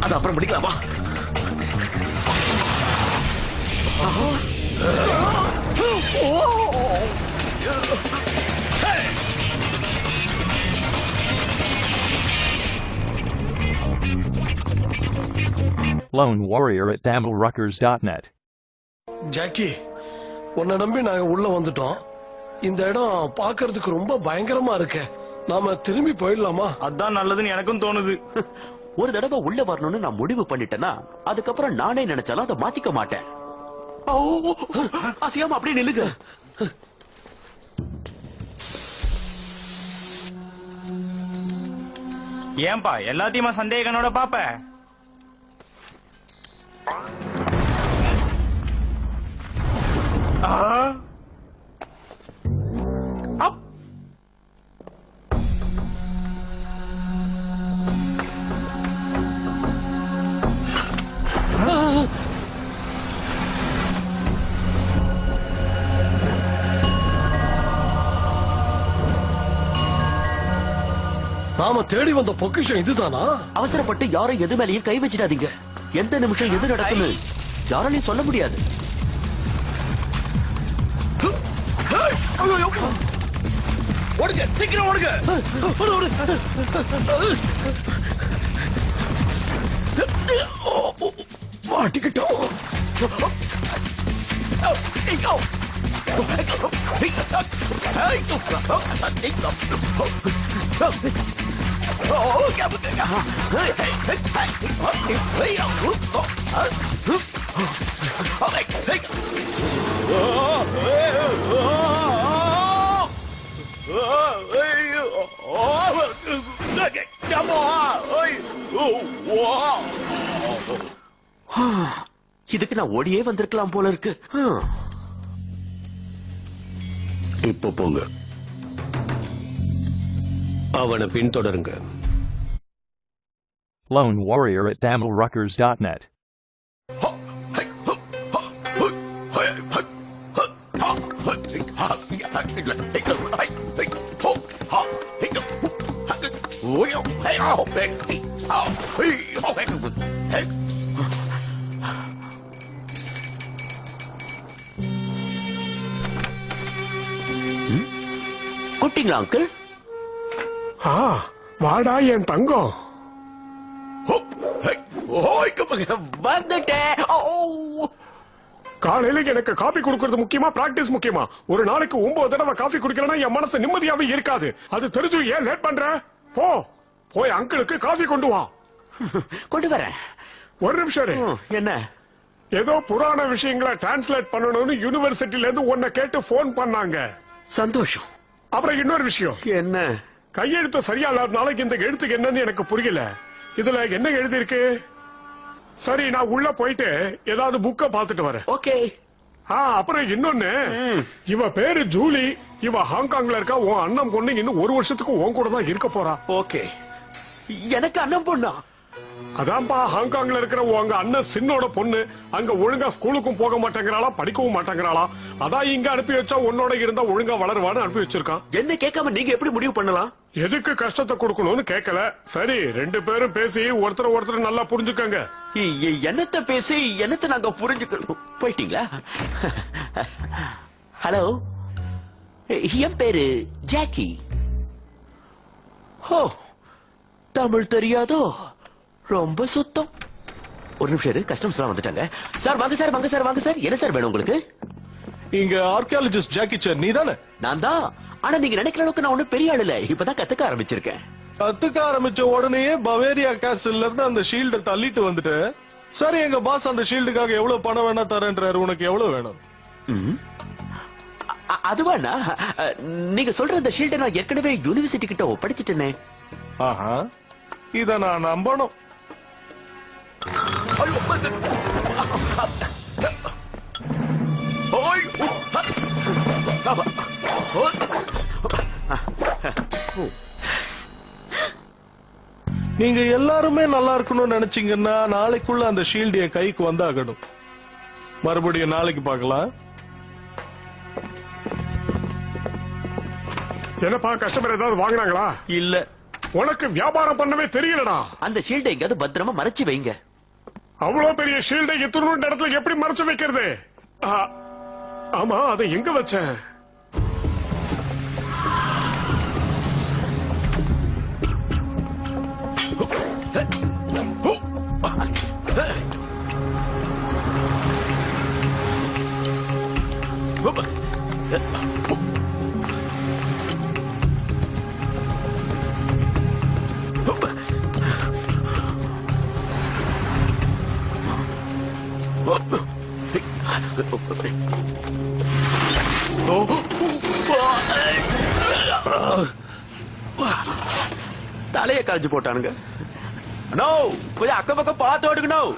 அது அப்புறம் பிடிக்கலாமா? Lone Warrior at DamelRuckers.net. Jackie, உன்னை நம்பி நாங்க உள்ள வந்துட்டோம். இந்த இடம் பாக்குறதுக்கு ரொம்ப பயங்கரமா இருக்கு. நாம திரும்பி போயிடலாமா? அதான் நல்லதுன்னு எனக்கும் தோணுது. ஒரு தடவை உள்ள வரணும்னு நான் முடிவு பண்ணிட்டேன்னா அதுக்கப்புறம் நானே நினைச்சாலும் அதை மாத்திக்க மாட்டேன். அசியாம அப்படியே நில்லுங்க. ஏன்பா எல்லாத்தையுமா சந்தேகனோட பாப்ப? நாம தேடி வந்த பொக்கிஷம் இதுதானா? அவசரப்பட்டு யாரும் எது மேலேயும் கை வச்சிடாதீங்க. எந்த நிமிஷம் எது நடக்குன்னு யாராலையும் சொல்ல முடியாது. ஓடுங்க, சீக்கிரம் ஓடுங்க. மாட்டிக்கிட்டோம். இதுக்கு நான் ஓடியே வந்திருக்கலாம் போல இருக்கு. இப்போ போங்க, அவனை பின்தொடருங்க. Lone Warrior at DamelRuckers.net. கூட்டிங்களா அங்கிள்? வாடா என் தங்கம். வந்துட்டேன். காலையில எனக்கு காபி குடுக்கறது முக்கியமா, பிராக்டிஸ் முக்கியமா? ஒரு நாளைக்கு 9 தடவை காபி குடிக்கலன்னா என் மனசு நிம்மதியாவே இருக்காது. அது தெரிஞ்சு ஏன் லேட் பண்ற? போ, போய் அங்கிளுக்கு காபி கொண்டு வா. கொண்டு வரேன். ஒரு நிமிஷம் இரு. என்ன? ஏதோ புராண விஷயங்களை டிரான்ஸ்லேட் பண்ணணும்னு யூனிவர்சிட்டில இருந்து உன்னை கேட்டு போன் பண்ணாங்க. சந்தோஷம். அப்புறம் இன்னொரு விஷயம். என்ன? கையெழுத்து சரியா இல்லாதனால இந்த எழுத்துக்கு என்னன்னு எனக்கு புரியல. இதுல என்ன எழுதி இருக்கு? சரி, நான் உள்ள போயிட்டு ஏதாவது புக்க பாத்துட்டு வரேன். ஓகே. அப்புறம் இன்னொன்னு, இவ பேரு ஜூலி. இவ ஹாங்காங்ல இருக்கா. உன் அண்ணன் பொண்ணு இன்னும் 1 வருஷத்துக்கு உன் கூட தான் இருக்க போறா. ஓகே. எனக்கு அண்ணன் பொண்ணா? அதான்பா, ஹாங்காங்ல இருக்கிற உங்க அண்ணன் சின்னோட பொண்ணு. அங்க ஒழுங்கா ஸ்கூலுக்கும் போக மாட்டேங்கிறாளா, படிக்கவும் மாட்டேங்கிறாளா. அதான் இங்க அனுப்பி வச்சா உன்னோட இருந்தா ஒழுங்கா வளருவான்னு அனுப்பி வச்சிருக்கான். என்ன கேட்காம நீங்க எப்படி முடிவு பண்ணலாம்? எதுக்கு கஷ்டத்தை கொடுக்கணும்னு கேட்கல. சரி, 2 பேரும் பேசி ஒருத்தர் நல்லா புரிஞ்சுக்கங்க. என்னத்த பேசி என்னத்த நாங்க புரிஞ்சுக்கணும்? போயிட்டீங்களா? ஹலோ, என் பேரு ஜாக்கி. ஓ, தமிழ் தெரியாதோ? ரொம்ப சுத்தம். ஒரு நிமிஷம், கஸ்டமர்ஸ் எல்லாம் வந்துட்டாங்க. சார் வாங்க சார், வாங்க சார், வாங்க சார். என்ன சார் வேணும் உங்களுக்கு? இங்க ஆர்கியாலஜிஸ்ட் ஜாக்கி சார் நீதானே? நான் தான். ஆனா நீங்க நினைக்கிற அளவுக்கு நான் ஒண்ணும் பெரிய ஆள் இல்ல. இப்பதான் கத்துக்க ஆரம்பிச்சிருக்கேன். கத்துக்க ஆரம்பிச்ச உடனே பவேரியா கேசல்ல இருந்து அந்த ஷீல்ட தள்ளிட்டு வந்துட்டு, சரி எங்க பாஸ் அந்த ஷீல்டுக்காக எவ்வளவு பணம் வேணா தரேன்றாரு. உனக்கு எவ்வளவு வேணும்? அதுவாண்ணா, நீங்க சொல்ற அந்த ஷீல்ட நான் ஏற்கனவே யூனிவர்சிட்டி கிட்ட ஒப்படைச்சிட்டேனே. ஆஹா, இத நான் நம்பணும். நீங்க எல்லாருமே நல்லா இருக்கணும்னு நினைச்சீங்கன்னா நாளைக்குள்ள அந்த ஷீல்டு என் கைக்கு வந்தாகணும். மறுபடியும் நாளைக்கு பார்க்கலாம். என்னப்பா கஸ்டமர் ஏதாவது வாங்கினாங்களா? இல்ல. உனக்கு வியாபாரம் பண்ணவே தெரியலடா. அந்த ஷீல்டை எங்கயாவது பத்திரமா மறைச்சு வைங்க. அவ்வளவு பெரிய ஷீல்டை இத்தனோண்டு இடத்துல எப்படி மறைச்சு வைக்கிறது? ஆமா, அதை எங்க வச்சேன்? தலைய கரைஞ்சு போட்டானுங்க. நோ, கொஞ்சம் அக்கம் பக்கம் பார்த்து ஓடுக்கணும்.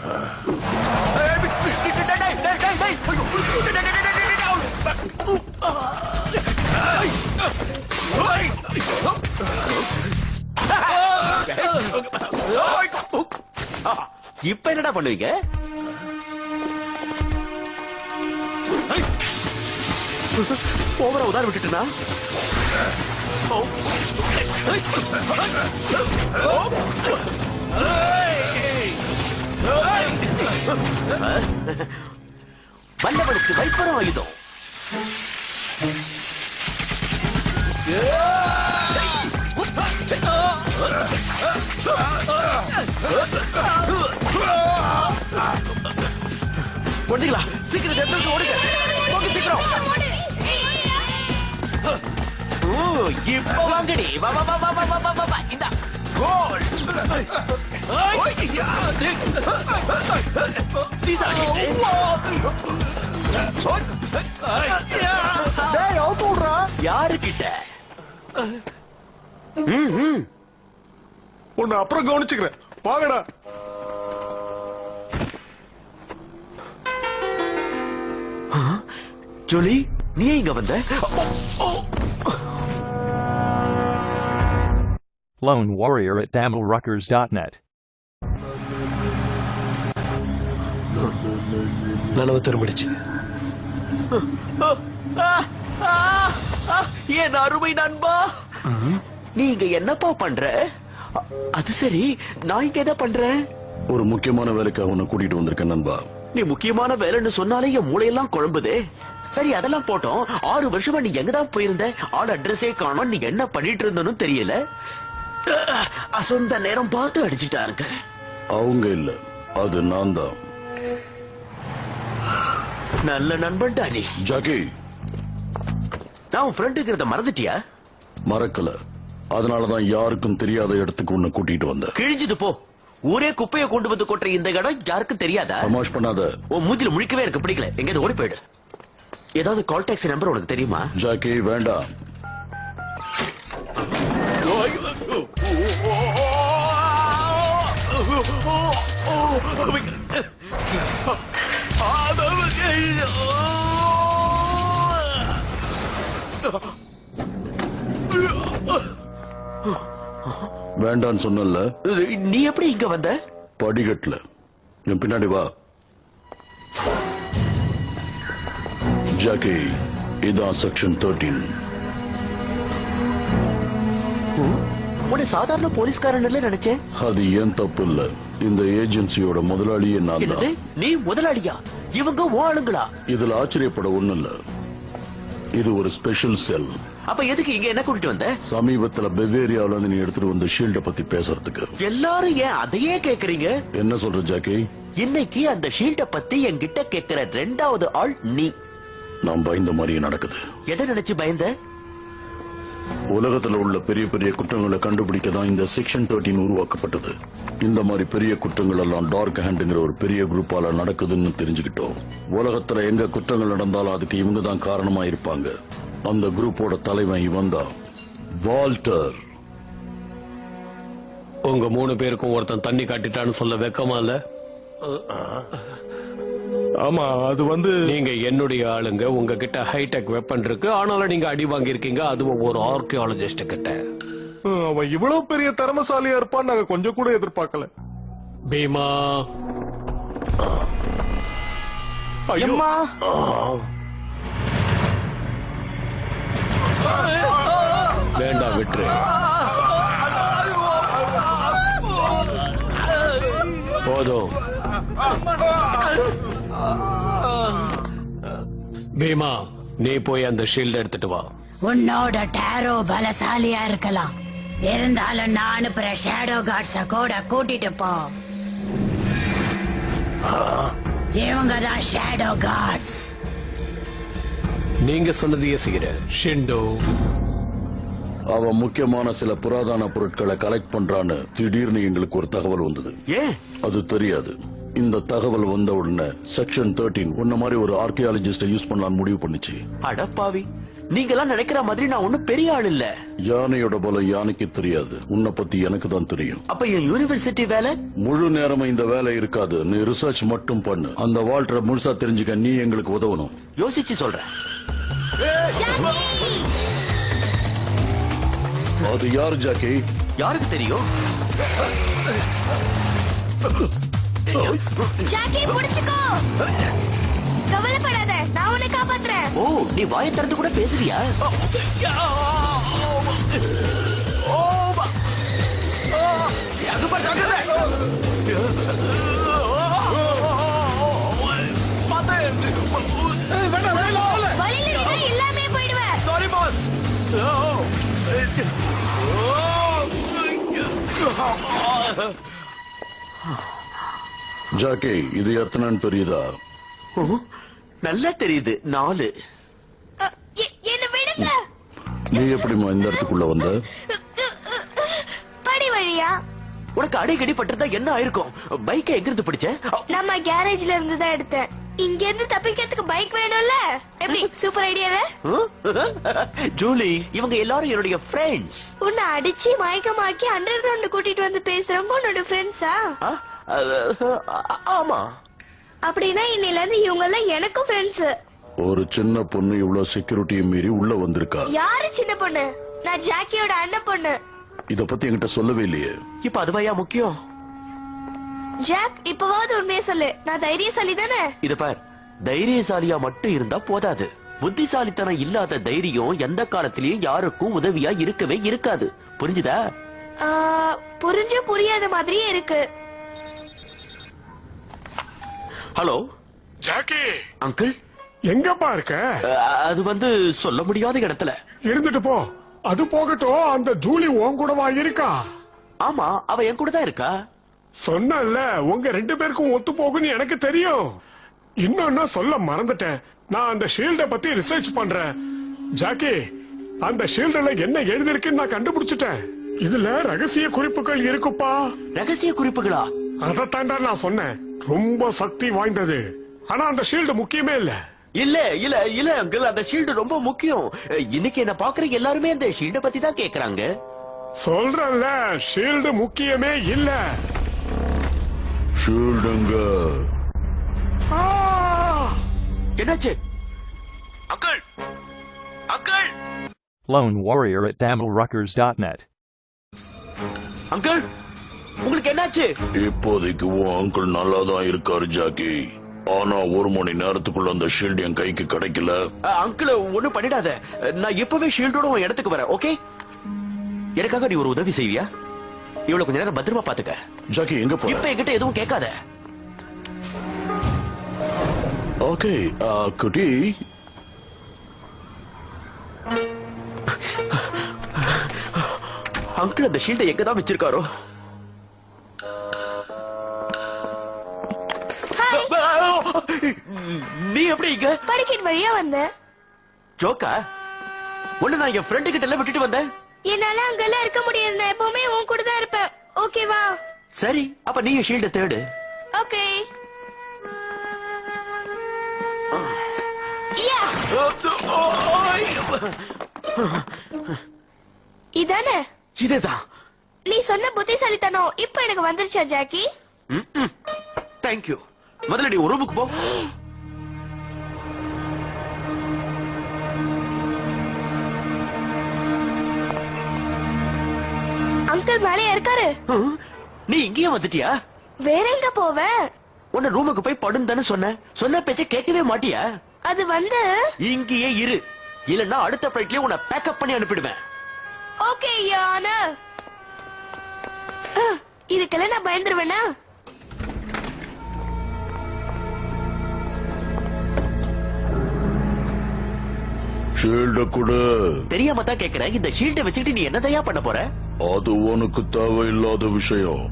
இப்ப என்னடா பண்ணுவீங்க? ஓவரா உதார விட்டுட்டுனா வல்லவனுக்கு வைப்பரம் ஆயுதம். ஒண்டிங்களா சீக்கிரம் எடுத்து ஓடுங்க. போங்க சீக்கிரம். இப்ப வாங்கடி. வா வா வா வா வா வா வா. இந்த கோல் யாரு கிட்ட? உன்னை அப்புறம் கவனிச்சுக்கிறேன். வாங்கடா. ஜோலி, நீ இங்க வந்த? Lone Warrior at tamilruckers.net. நனவு திரும்பிடுச்சு. என் அருமை நண்பா, நீங்க என்னப்பா பண்ற? அது சரி, நான் இங்க என்ன பண்றேன்? ஒரு முக்கியமான வேலைக்காக உன்னை கூட்டிட்டு வந்திருக்கேன் நண்பா. நீ முக்கியமான வேலைன்னு சொன்னாலே என் மூளையெல்லாம் குழம்புதே. சரி, அதெல்லாம் போட்டோம். 6 வருஷமா நீ எங்கதான் போயிருந்த? ஆள் அட்ரஸே காணோம். நீங்க என்ன பண்ணிட்டு இருந்தனும் தெரியல. அசந்த நேரம் பார்த்து அடிச்சுட்டாருங்க. அவங்க இல்ல, அது நான் தான். நல்ல நண்பன் நீ. ஜாக்கி, நான் உன் ஃப்ரெண்டுங்கிறத மறந்துட்டியா? மறக்கல. அதனாலதான் யாருக்கும் தெரியாத இடத்துக்கு உன்னை கூட்டிட்டு வந்த. கிழிஞ்சது போ. ஊரே குப்பையை கொண்டு வந்து கொட்டுற இந்த இடம் யாருக்கும் தெரியாதா? தமாஷ் பண்ணாத. உன் மூஞ்சில முழிக்கவே எனக்கு பிடிக்கல. எங்கேயாவது ஓடி போயிடு. ஏதாவது கால் டாக்ஸி நம்பர் உனக்கு தெரியுமா? ஜாக்கி வேண்டாம். வேண்டான்னு சொன்னல. நீ எப்படி இங்க வந்த? படிக்கட்டுல. என் பின்னாடி வா. ஜாக்கி, இதான் செக்ஷன் 13. உன்னை சாதாரண போலீஸ்காரன் நினைச்சேன். அது ஏன் தப்பு இல்ல. இந்த ஏஜென்சியோட முதலாளியே நான் தான். நீ முதலாளியா? இவங்க ஆளுங்களா? இதுல ஆச்சரியப்பட ஒண்ணு இல்ல. இது ஒரு ஸ்பெஷல் செல். அப்ப எதுக்கு இங்க என்ன கூட்டிட்டு வந்த? சமீபத்துல பெவேரியாவில இருந்து நீ எடுத்துட்டு வந்த ஷீல்ட பத்தி பேசுறதுக்கு. எல்லாரும் ஏன் அதையே கேக்குறீங்க? என்ன சொல்ற ஜாக்கி? இன்னைக்கு அந்த ஷீல்ட பத்தி என்கிட்ட கேக்குற 2வது ஆள் நீ. நான் பயந்த மாதிரியே நடக்குது. எதை நினைச்சு பயந்த? உலகத்துல உள்ள பெரிய பெரிய குற்றங்களை கண்டுபிடிக்க தான் இந்த செக்ஷன் 13 உருவாக்கப்பட்டது. இந்த மாதிரி பெரிய குற்றங்கள் எல்லாம் டார்க் ஹேண்ட்ங்கிற ஒரு பெரிய குரூப்பால நடக்குதுன்னு தெரிஞ்சுக்கிட்டோம். உலகத்துல எங்க குற்றங்கள் நடந்தாலும் அதுக்கு இவங்க தான் காரணமா இருப்பாங்க. அந்த குரூப்போட தலைவன் இவன் தான், வால்டர். உங்க 3 பேருக்கும் ஒருத்தன் தண்ணி காட்டிட்டான்னு சொல்ல வெக்கமா இல்ல? ஆமா, அது நீங்க என்னுடைய ஆளுங்க. உங்ககிட்ட ஹைடெக் வெப்பன் இருக்கு. ஆனாலும் நீங்க அடி வாங்கியிருக்கீங்க, அதுவும் ஒரு ஆர்கியாலஜிஸ்ட் கிட்ட. அவன் இவ்வளவு பெரிய திறமசாலியா இருப்பான்னு நாங்க கொஞ்சம் கூட எதிர்பார்க்கல. பீமா ஐயோ. எம்மா வேண்டாம் விட்டுரு. போதும். பீமா நீ போய் அந்த ஷீல்ட் எடுத்துட்டு வா. உன்னோட டேரோ பலசாலியா இருக்கலாம், இருந்தாலும் நான் அனுப்புற ஷேடோ கார்ட்ஸ கூட கூட்டிட்டு போ. இவங்க தான் ஷேடோ கார்ட்ஸ். நீங்க சொன்னதையே செய்யற ஷிண்டோ. அவன் முக்கியமான சில புராதன பொருட்களை கலெக்ட் பண்றான்னு திடீர்னு எங்களுக்கு ஒரு தகவல் வந்தது. ஏன் அது தெரியாது. இந்த தகவல் வந்த உடனே செக்ஷன் 13 உன்ன மாதிரி ஒரு ஆர்கியாலஜிஸ்ட யூஸ் பண்ணலாம்னு முடிவு பண்ணுச்சு. அடப்பாவி, நீங்கெல்லாம் நினைக்கிற மாதிரி நான் ஒண்ணும் பெரிய ஆள் இல்ல. யானையோட பலம் யானைக்கு தெரியாது, உன்னை பத்தி எனக்கு தான் தெரியும். அப்ப என் யூனிவர்சிட்டி வேலை முழு நேரமும் இந்த வேலை இருக்காது. நீ ரிசர்ச் மட்டும் பண்ணு. அந்த வால்டரை முழுசா தெரிஞ்சுக்க நீ எங்களுக்கு உதவணும். யோசிச்சு சொல்றேன். அது யாரு ஜாக்கி? யாருக்கு தெரியும்? ஜாக்கி புடிச்சுக்கோ, கவலைப்படாத, நான் உன்னை காப்பாத்துறேன். ஓ, நீ வாயை திறந்து கூட பேசுறியா? வழியில நின்னா எல்லாமே போயிடுவேன். Sorry boss. ஜாக்கி, இது எத்தனைன்னு தெரியுதா? ஓ, நல்லா தெரியுது. 4. என்ன விடுங்க. நீ எப்படிமா இந்த இடத்துக்குள்ள வந்த? படி வழியா. உனக்கு அடிக்கடி பட்டிருந்தா என்ன ஆயிருக்கும்? பைக்கை எங்க இருந்து பிடிச்ச? நம்ம கேரேஜ்ல இருந்து தான் எடுத்தேன். இங்க இருந்து தப்பிக்கிறதுக்கு பைக் வேணும்ல. எப்படி சூப்பர் ஐடியால? ஜூலி, இவங்க எல்லாரும் என்னுடைய ஃப்ரெண்ட்ஸ். உன்னை அடிச்சு மயக்கமாக்கி அண்டர் கிரவுண்ட் கூட்டிட்டு வந்து பேசுறவங்க உன்னோட ஃப்ரெண்ட்ஸா? ஆமா. அப்படின்னா இன்னையில இருந்து இவங்க எல்லாம் எனக்கும் ஃப்ரெண்ட்ஸ். ஒரு சின்ன பொண்ணு இவ்வளவு செக்யூரிட்டியை மீறி உள்ள வந்திருக்கா. யாரு சின்ன பொண்ணு? நான் ஜாக்கியோட அண்ணன் பொண்ணு. இத பத்தி என்கிட்ட சொல்லவே இல்லையே. இப்ப அதுவாயா முக்கியம்? ஜாக், இப்பவாவது உண்மையை சொல்லு. நான் தைரியசாலி தானே? இது பார், தைரியசாலியா மட்டும் இருந்தா போதாது. புத்திசாலித்தனம் இல்லாத தைரியம் எந்த காலத்திலயும் யாருக்கும் உதவியா இருக்கவே இருக்காது. புரிஞ்சுதா? புரிஞ்சு புரியாத மாதிரியே இருக்கு. Hello Jackie, uncle. எங்கப்பா இருக்க? அது வந்து சொல்ல முடியாத இடத்துல. இருந்துட்டு போ. அது போகட்டும், அந்த ஜூலி உன் கூடவா இருக்கா? ஆமா, அவ என் கூட தான் இருக்கா. சொன்னல, உங்க 2 பேருக்கும் ஒத்து போகுன்னு எனக்கு தெரியும். இன்னொன்னு சொல்ல மறந்துட்டேன். நான் அந்த ஷீல்ட பத்தி ரிசர்ச் பண்றேன். ஜாக்கி, அந்த ஷீல்டுல என்ன எழுதிருக்குன்னு நான் கண்டுபிடிச்சிட்டேன். இதுல ரகசிய குறிப்புகள் இருக்குப்பா. ரகசிய குறிப்புகளா? அதத்தாண்டா நான் சொன்னேன். ரொம்ப சக்தி வாய்ந்தது. ஆனா அந்த ஷீல்டு முக்கியமே இல்ல. இல்ல இல்ல இல்ல அங்கிள், அந்த ஷீல்டு ரொம்ப முக்கியம். இன்னைக்கு என்ன பாக்குற எல்லாருமே அந்த ஷீல்ட பத்தி தான் கேக்குறாங்க. சொல்றேன்ல, ஷீல்டு முக்கியமே இல்ல. ஷீல்டுங்க. என்னாச்சு uncle? Uncle, Lone Warrior at DamelRuckers.net. Uncle, உங்களுக்கு என்னாச்சு? இப்போதைக்கு உன் அங்கிள் நல்லாதான் இருக்காரு ஜாக்கி. ஆனா 1 மணி நேரத்துக்குள்ள அந்த ஷீல்டு என் கைக்கு கிடைக்கல. அங்கிள், ஒண்ணும் பண்ணிடாத. நான் இப்பவே ஷீல்டோட உன் இடத்துக்கு வரேன். ஓகே? எனக்காக நீ ஒரு உதவி செய்வியா? இவ்வளவு கொஞ்ச நேரம் பத்திரமா பாத்துக்க. ஜாக்கி, எங்க போற? இப்ப என்கிட்ட எதுவும் கேட்காத. ஓகே, குட்டி. அங்கிள் அந்த ஷீல்டை எங்க தான் வச்சிருக்காரோ? நீ எப்படி இங்க? படிக்கட் வழியா வந்த. ஜோக்கா? ஒண்ணு நான் என் ஃப்ரெண்டு கிட்ட எல்லாம் விட்டுட்டு வந்தேன். என்னால அங்கெல்லாம் இருக்க முடியாது. நான் எப்பவுமே உன் கூட தான் இருப்பேன். ஓகேவா? சரி, அப்ப நீ என் ஷீல்டை தேடு. ஓகே. இதானே? இதுதான். நீ சொன்ன புத்திசாலித்தனம் இப்ப எனக்கு வந்துருச்சா ஜாக்கி? தேங்க்யூ. முதல்ல நீ ஒரு ரூமுக்கு போ. அங்கிள் மேலே இருக்காரு. நீ இங்கேயும் வந்துட்டியா? வேற எங்க போவேன்? உன்ன ரூமுக்கு போய் படுன்னு சொன்ன பேச்ச கேட்கவே மாட்டியா? அது வந்து இங்கேயே இரு, இல்லன்னா அடுத்த ஃபிளைட்லயே உன்னை பேக்கப் பண்ணி அனுப்பிடுவேன். ஓகே யானா. இதுக்கெல்லாம் நான் பயந்துருவேனா? ஷீல்ட கூட தெரியாம தான் கேக்குறேன். இந்த ஷீல்ட வச்சுக்கிட்டு நீ என்னதையா பண்ண போற? அது உனக்கு தேவையில்லாத விஷயம்.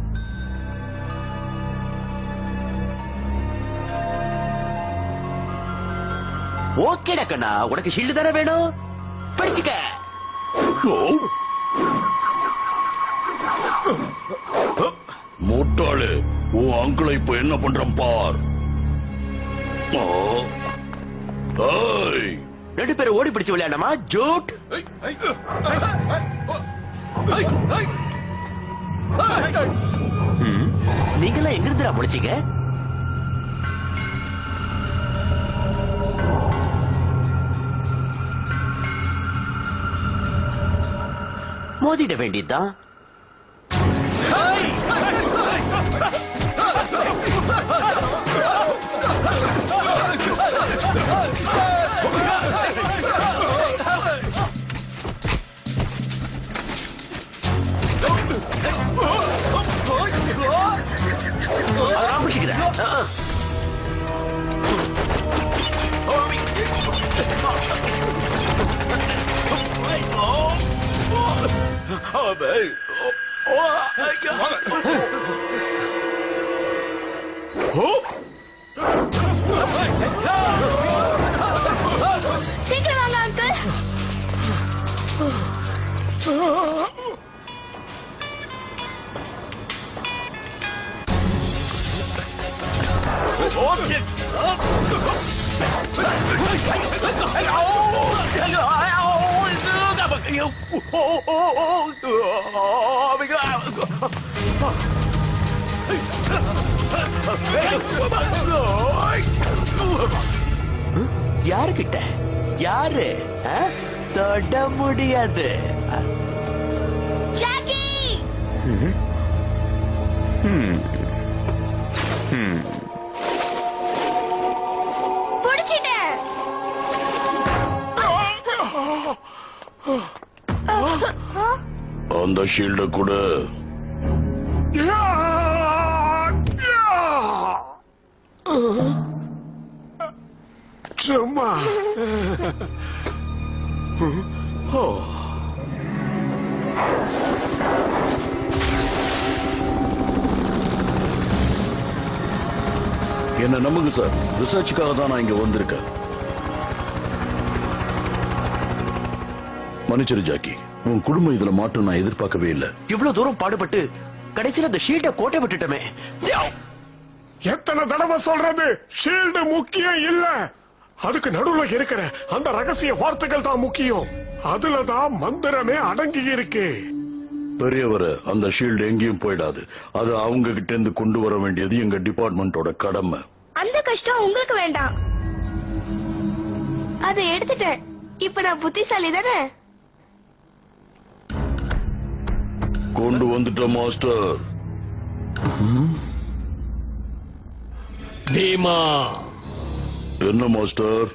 ஓகேடா கண்ணா, உனக்கு ஷீல்டு தானே வேணும், படிச்சுக்க. முட்டாளே, உன் அங்கிளை இப்ப என்ன பண்றான் பார். ரெண்டு பேரும் ஓடி பிடிச்சு விளையாடமா ஜோட்? நீங்களாம் எங்க இருந்துடா முடிச்சீங்க? மோதிட வேண்டியதுதான். சீக்கிரம் வாங்க அங்கிள். யாருகிட்ட? யாரு? தொட முடியாது. ஜாக்கி புடிச்சிட்டேன். அந்த ஷீல்ட கூட சும்மா என்ன நம்புங்க சார், ரிசர்ச்சுக்காக தான் நான் இங்க வந்திருக்கேன். மன்னிச்சிரு ஜாக்கி, உன் குடும்பம் இதுல மாட்டும் நான் எதிர்பார்க்கவே இல்லை. இவ்வளவு தூரம் பாடுபட்டு கடைசியில அந்த ஷீல்ட கோட்டை விட்டுட்டமே. எத்தனை தடவை சொல்றது, ஷீல்டு முக்கியம் இல்ல, அதுக்கு நடுவுல இருக்கிற அந்த ரகசிய வார்த்தைகள் தான் முக்கியம். அதுலதான் மந்திரமே அடங்கி இருக்கு. பெரியவர, அந்த ஷீல்டு எங்கேயும் போயிடாது. அது அவங்க கிட்ட இருந்து கொண்டு வர வேண்டியது எங்க டிபார்ட்மெண்டோட கடமை. அந்த கஷ்டம் உங்களுக்கு வேண்டாம், அதை எடுத்துட்டேன். இப்ப நான் புத்திசாலி தானே? கொண்டு வந்துட்ட மாஸ்டர். பீமா. என்ன master?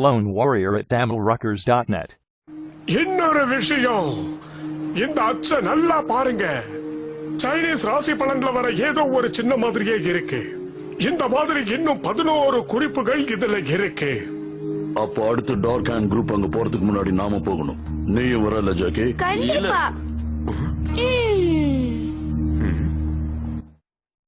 Lone Warrior at DamelRuckers.net. இன்னொரு விஷயம், இந்த அச்ச நல்லா பாருங்க. சைனீஸ் ராசி பலன்ல வர ஏதோ ஒரு சின்ன மாதிரியே இருக்கு. இந்த மாதிரி இன்னும் 11 குறிப்புகள் இதுல இருக்கு. அப்ப அடுத்து டார்க் ஹேண்ட் குரூப் அங்க போறதுக்கு முன்னாடி நாம போகணும். நீயும் வரல ஜாக்கி? கண்டிப்பா.